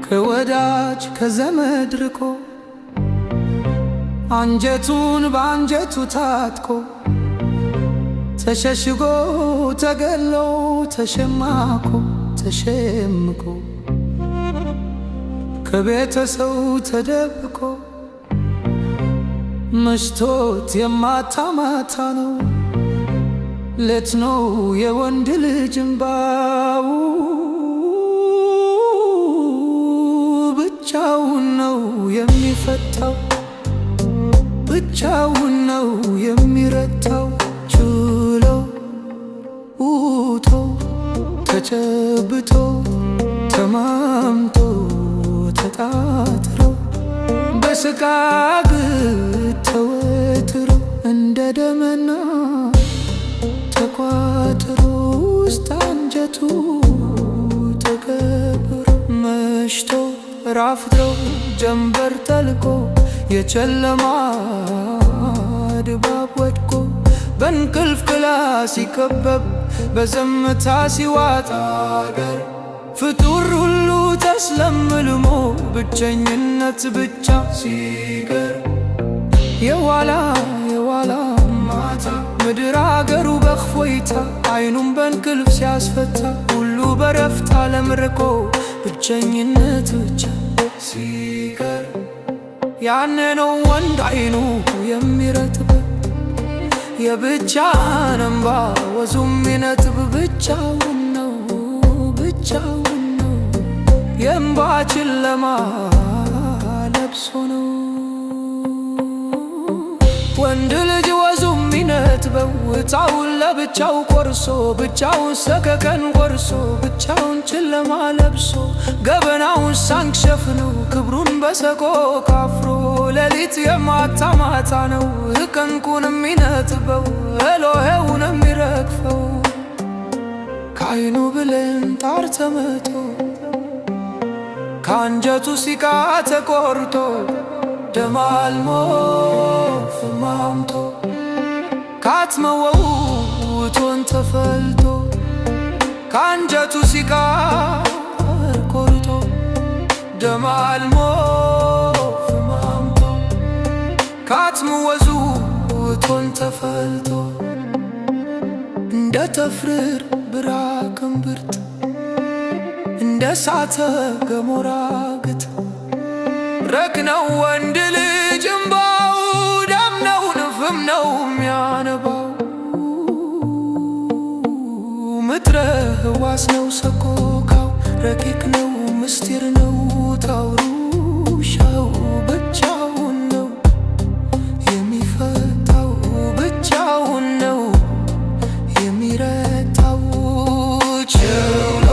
ከወዳጅ ከዘመድ ርቆ አንጀቱን በአንጀቱ ታጥቆ ተሸሽጎ ተገሎ ተሸማቆ ተሸምቆ ከቤተሰው ተደብቆ መሽቶት የማታማታ ነው ሌት ነው የወንድ ልጅ እምባው ብቻውን ነው የሚፈታው ብቻውን ነው የሚረታው ችሎ ውቶ ተጨብቶ ተማምቶ ተጣጥሮ በስቃግት ተወትሮ እንደ ደመና ተቋጥሮ ውስጥ አንጀቱ ተቀብሮ መሽቶ ራፍቶ ጀንበር ጠልቆ የጨለማ ድባብ ወድቆ በእንቅልፍ ጥላ ሲከበብ በዝምታ ሲዋጥ አገር ፍጡር ሁሉ ተስለምልሞ ብቸኝነት ብቻ ሲቀር የዋላ ማታ ምድር አገሩ በእፎይታ አይኑን በእንቅልፍ ሲያስፈታ ሁሉ በረፍት ዓለም ርቆ ብቸኝነት ብቻ ሲቀር ያኔ ነው ወንድ አይኑ የሚረጥብ የብቻን እምባ ወዙ የሚነጥብ ብቻውን ነው የእምባ ጨለማ ለብሶ ነው ወንድ ልጅ ወዙ የሚነጥበው እጣውን ለብቻው ቆርሶ ብቻውን ሰከከን ጎርሶ ብቻውን ጨለማ ለብሶ ገበናውን ሳንክሸፍነው ክብሩን በሰቆቃ አፍሮ ሌሊት የማታ ነው ቀንቁን የሚነጥበው ኤሎሄውን የሚረግፈው ከአይኑ ብሌን ጣር ተመቶ ከአንጀቱ ሲቃ ተቆርጦ ደማልሞ ፍማምቶ ካትመወው ውቶን ተፈልቶ ከአንጀቱ ሲቃ ቆርጦ ደማልሞ ፍማምቶ ካትመወዙ ውቶን ተፈልቶ እንደ ተፍርር ብራቅ እምብርት እንደ ሳተ ገሞራ ግት ረክነው ወንድ ልጅ እምባው ደም ነው ንፍም ነው የሚያነባው ምድረ ሕዋስ ነው ሰቆቃው ረቂቅ ነው ምስጢር ነው ታውሩሻው ብቻውን ነው የሚፈታው ብቻውን ነው የሚረታው ችሎ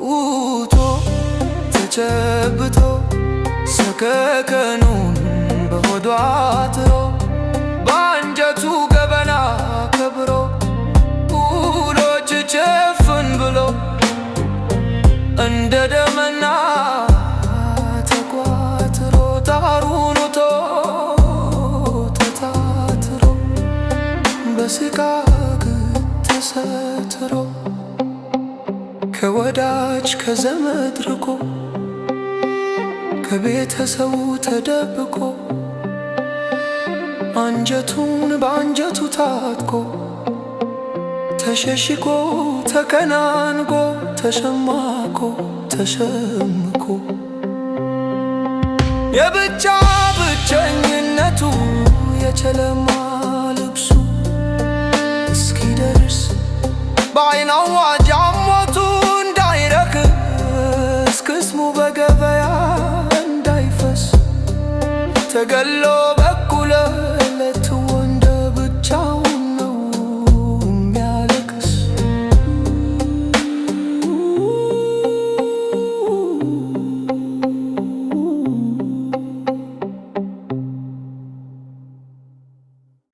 ውቶ ተጨብቶ ሰከከኑን በሆዷ አጥሮ በአንጀቱ ገበና ከብሮ ውሎች ጨፍን ብሎ እንደ ደመና ተቋጥሮ ጣሩን ውቶ ተታትሮ በስቃግ ተሰትሮ ከወዳጅ ከዘመድ ርቆ ከቤተሰቡ ተደብቆ አንጀቱን በአንጀቱ ታጥቆ ተሸሽጎ ተከናንጎ ተሸማቆ ተሸምቆ የብቻ ብቸኝነቱ የጨለማ ልብሱ እስኪደርስ በአይናዋ ጃሞቱ እንዳይረክስ ቅስሙ በገበያ እንዳይፈስ ተገሎ በኩለ